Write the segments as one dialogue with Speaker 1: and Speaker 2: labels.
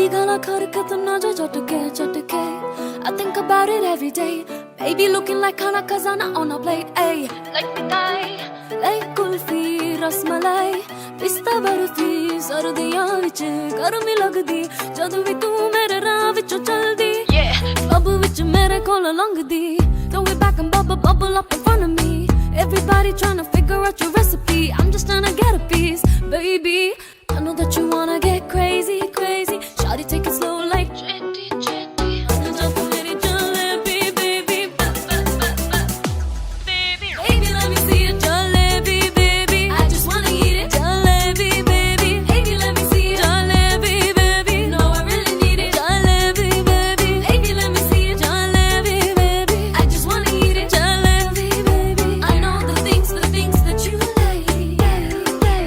Speaker 1: gala karke tu na jo chatke. I think about it every day. Baby looking like khana khazana on a plate. Ay, like midai, like kulfi, rasmalai, pista barfi, sardiyan vich garmi lagdi. Jadu vi tu mere raah vichon chaldi. Yeah, club vich mere kol langdi. Throw it back and bubble up in front of me. Everybody tryna figure out your recipe. I'm just tryna get a piece, baby. I know that you wanna get crazy. Shawty, take it slow like chitty. Jalebi, baby. Baby, let me see it. Jalebi, baby. I just wanna eat it. Jalebi, baby. Baby, let me see it. Jalebi, baby. No, I really need it. Jalebi, baby. Baby, let me see it. Jalebi, baby. I just wanna eat it. Jalebi, baby. I know the things that you like.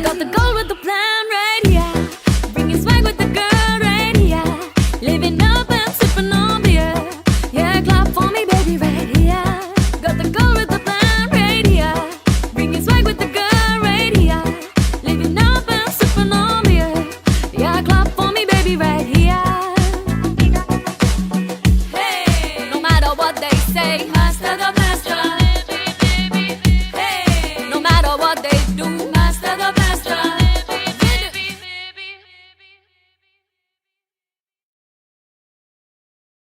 Speaker 1: Got the goal with the plan right here. Bringing swag with the girl right here. Living up and sipping on beer. Yeah, clap for me, baby, right here. Got the goal with the plan right here. Bringing swag with the girl right here. Living up and sipping on beer. Yeah, clap for me, baby, right here. Hey, no matter what they say, hasta the